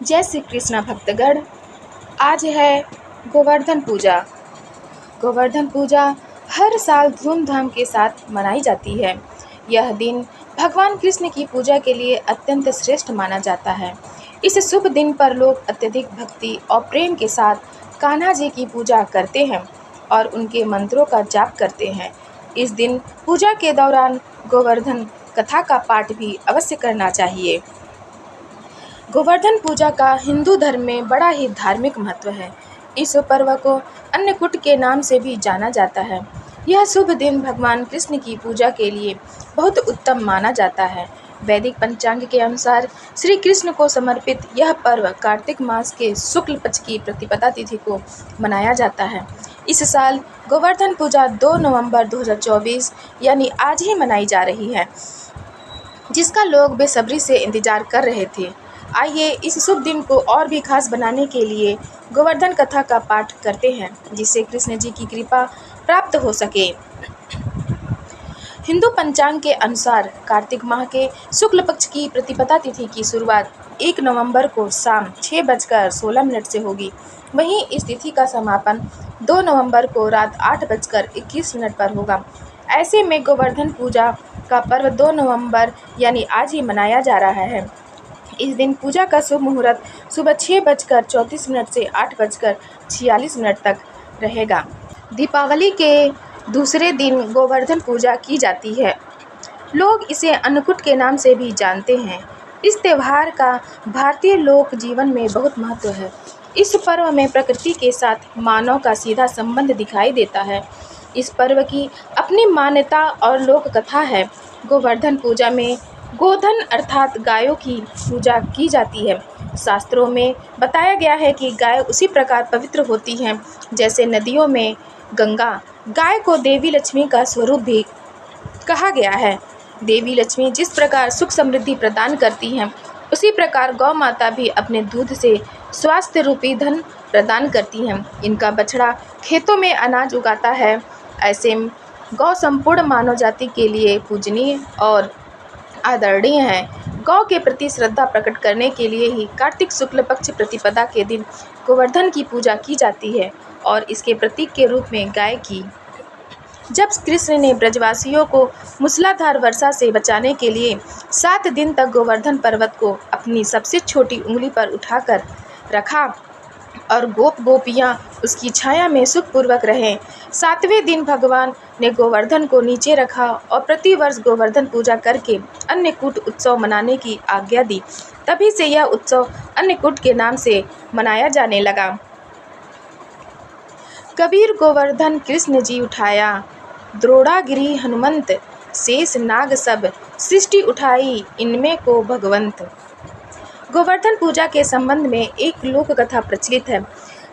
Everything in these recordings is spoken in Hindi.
जय श्री कृष्ण भक्तगण। आज है गोवर्धन पूजा। गोवर्धन पूजा हर साल धूमधाम के साथ मनाई जाती है। यह दिन भगवान कृष्ण की पूजा के लिए अत्यंत श्रेष्ठ माना जाता है। इस शुभ दिन पर लोग अत्यधिक भक्ति और प्रेम के साथ कान्हा जी की पूजा करते हैं और उनके मंत्रों का जाप करते हैं। इस दिन पूजा के दौरान गोवर्धन कथा का पाठ भी अवश्य करना चाहिए। गोवर्धन पूजा का हिंदू धर्म में बड़ा ही धार्मिक महत्व है। इस पर्व को अन्नकूट के नाम से भी जाना जाता है। यह शुभ दिन भगवान कृष्ण की पूजा के लिए बहुत उत्तम माना जाता है। वैदिक पंचांग के अनुसार श्री कृष्ण को समर्पित यह पर्व कार्तिक मास के शुक्ल पक्ष की प्रतिपदा तिथि को मनाया जाता है। इस साल गोवर्धन पूजा 2 नवंबर 2024 यानी आज ही मनाई जा रही है, जिसका लोग बेसब्री से इंतजार कर रहे थे। आइए इस शुभ दिन को और भी खास बनाने के लिए गोवर्धन कथा का पाठ करते हैं, जिससे कृष्ण जी की कृपा प्राप्त हो सके। हिंदू पंचांग के अनुसार कार्तिक माह के शुक्ल पक्ष की प्रतिपदा तिथि की शुरुआत 1 नवंबर को शाम 6:16 से होगी। वहीं इस तिथि का समापन 2 नवंबर को रात 8:21 पर होगा। ऐसे में गोवर्धन पूजा का पर्व 2 नवंबर यानी आज ही मनाया जा रहा है। इस दिन पूजा का शुभ मुहूर्त सुबह 6:34 से 8:46 तक रहेगा। दीपावली के दूसरे दिन गोवर्धन पूजा की जाती है। लोग इसे अन्नकूट के नाम से भी जानते हैं। इस त्यौहार का भारतीय लोक जीवन में बहुत महत्व है। इस पर्व में प्रकृति के साथ मानव का सीधा संबंध दिखाई देता है। इस पर्व की अपनी मान्यता और लोक कथा है। गोवर्धन पूजा में गोधन अर्थात गायों की पूजा की जाती है। शास्त्रों में बताया गया है कि गाय उसी प्रकार पवित्र होती हैं जैसे नदियों में गंगा। गाय को देवी लक्ष्मी का स्वरूप भी कहा गया है। देवी लक्ष्मी जिस प्रकार सुख समृद्धि प्रदान करती हैं, उसी प्रकार गौ माता भी अपने दूध से स्वास्थ्य रूपी धन प्रदान करती हैं। इनका बछड़ा खेतों में अनाज उगाता है। ऐसे में गौ संपूर्ण मानव जाति के लिए पूजनीय और आदरणीय है। गौ के प्रति श्रद्धा प्रकट करने के लिए ही कार्तिक शुक्ल पक्ष प्रतिपदा के दिन गोवर्धन की पूजा की जाती है और इसके प्रतीक के रूप में गाय की। जब कृष्ण ने ब्रजवासियों को मूसलाधार वर्षा से बचाने के लिए 7 दिन तक गोवर्धन पर्वत को अपनी सबसे छोटी उंगली पर उठाकर रखा और गोपियाँ उसकी छाया में सुखपूर्वक रहें। 7वें दिन भगवान ने गोवर्धन को नीचे रखा और प्रतिवर्ष गोवर्धन पूजा करके अन्नकूट उत्सव मनाने की आज्ञा दी। तभी से यह उत्सव अन्नकूट के नाम से मनाया जाने लगा। कबीर गोवर्धन कृष्ण जी उठाया, द्रोणागिरि हनुमंत, शेष नाग सब, सृष्टि उठाई इनमें को भगवंत। गोवर्धन पूजा के संबंध में एक लोक कथा प्रचलित है।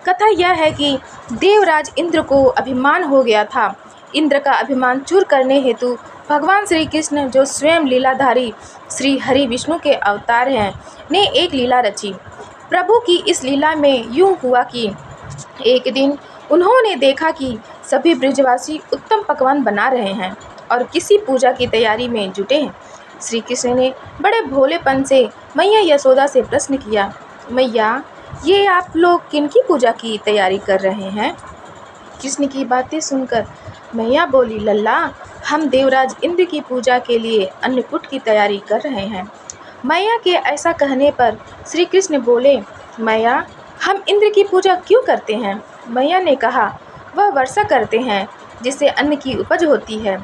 कथा यह है कि देवराज इंद्र को अभिमान हो गया था। इंद्र का अभिमान चूर करने हेतु भगवान श्री कृष्ण, जो स्वयं लीलाधारी श्री हरि विष्णु के अवतार हैं, ने एक लीला रची। प्रभु की इस लीला में यूँ हुआ कि एक दिन उन्होंने देखा कि सभी ब्रजवासी उत्तम पकवान बना रहे हैं और किसी पूजा की तैयारी में जुटे हैं। श्री कृष्ण ने बड़े भोलेपन से मैया यशोदा से प्रश्न किया, मैया, ये आप लोग किनकी पूजा की तैयारी कर रहे हैं? कृष्ण की बातें सुनकर मैया बोली, लल्ला, हम देवराज इंद्र की पूजा के लिए अन्नकूट की तैयारी कर रहे हैं। मैया के ऐसा कहने पर श्री कृष्ण बोले, मैया, हम इंद्र की पूजा क्यों करते हैं? मैया ने कहा, वह वर्षा करते हैं जिससे अन्न की उपज होती है।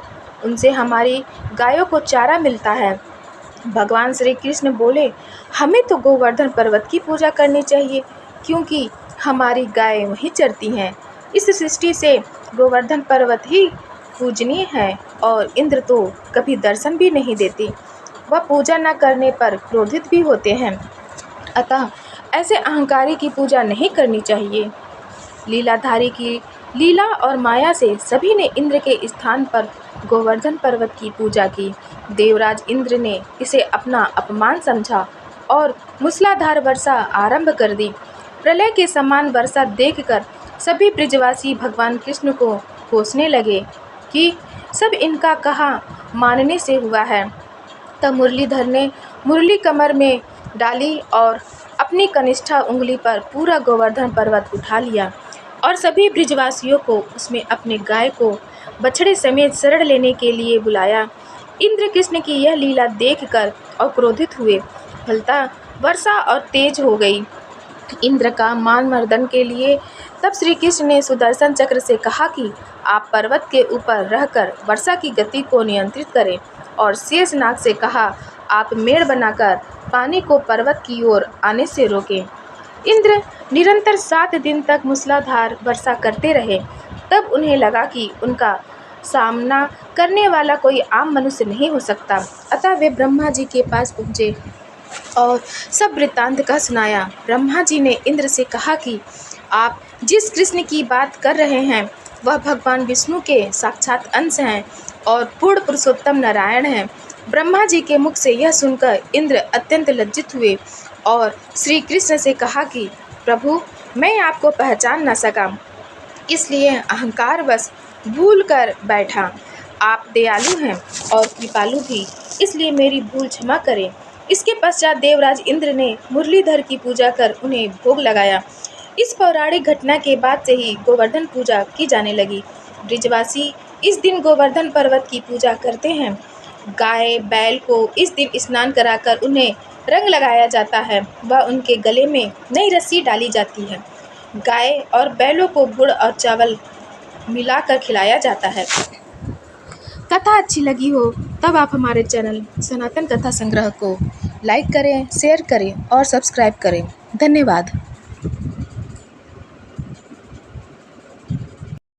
उनसे हमारी गायों को चारा मिलता है। भगवान श्री कृष्ण बोले, हमें तो गोवर्धन पर्वत की पूजा करनी चाहिए, क्योंकि हमारी गायें वहीं चरती हैं। इस सृष्टि से गोवर्धन पर्वत ही पूजनीय है और इंद्र तो कभी दर्शन भी नहीं देते। वह पूजा न करने पर क्रोधित भी होते हैं। अतः ऐसे अहंकारी की पूजा नहीं करनी चाहिए। लीलाधारी की लीला और माया से सभी ने इंद्र के स्थान पर गोवर्धन पर्वत की पूजा की। देवराज इंद्र ने इसे अपना अपमान समझा और मूसलाधार वर्षा आरंभ कर दी। प्रलय के समान वर्षा देखकर सभी ब्रजवासी भगवान कृष्ण को कोसने लगे कि सब इनका कहा मानने से हुआ है। तब मुरलीधर ने मुरली कमर में डाली और अपनी कनिष्ठा उंगली पर पूरा गोवर्धन पर्वत उठा लिया और सभी ब्रिजवासियों को उसमें अपने गाय को बछड़े समेत शरण लेने के लिए बुलाया। इंद्र कृष्ण की यह लीला देखकर अक्रोधित हुए, फलता वर्षा और तेज हो गई इंद्र का मान मर्दन के लिए। तब श्री कृष्ण ने सुदर्शन चक्र से कहा कि आप पर्वत के ऊपर रहकर वर्षा की गति को नियंत्रित करें, और शेषनाग से कहा आप मेड़ बनाकर पानी को पर्वत की ओर आने से रोकें। इंद्र निरंतर 7 दिन तक मूसलाधार वर्षा करते रहे। तब उन्हें लगा कि उनका सामना करने वाला कोई आम मनुष्य नहीं हो सकता। अतः वे ब्रह्मा जी के पास पहुँचे और सब वृत्तांत का सुनाया। ब्रह्मा जी ने इंद्र से कहा कि आप जिस कृष्ण की बात कर रहे हैं वह भगवान विष्णु के साक्षात अंश हैं और पूर्ण पुरुषोत्तम नारायण हैं। ब्रह्मा जी के मुख से यह सुनकर इंद्र अत्यंत लज्जित हुए और श्री कृष्ण से कहा कि प्रभु, मैं आपको पहचान न सका, इसलिए अहंकारवश भूल कर बैठा। आप दयालु हैं और कृपालु भी, इसलिए मेरी भूल क्षमा करें। इसके पश्चात देवराज इंद्र ने मुरलीधर की पूजा कर उन्हें भोग लगाया। इस पौराणिक घटना के बाद से ही गोवर्धन पूजा की जाने लगी। ब्रिजवासी इस दिन गोवर्धन पर्वत की पूजा करते हैं। गाय बैल को इस दिन स्नान कराकर उन्हें रंग लगाया जाता है व उनके गले में नई रस्सी डाली जाती है। गाय और बैलों को गुड़ और चावल मिलाकर खिलाया जाता है। कथा अच्छी लगी हो तब आप हमारे चैनल सनातन कथा संग्रह को लाइक करें, शेयर करें और सब्सक्राइब करें। धन्यवाद।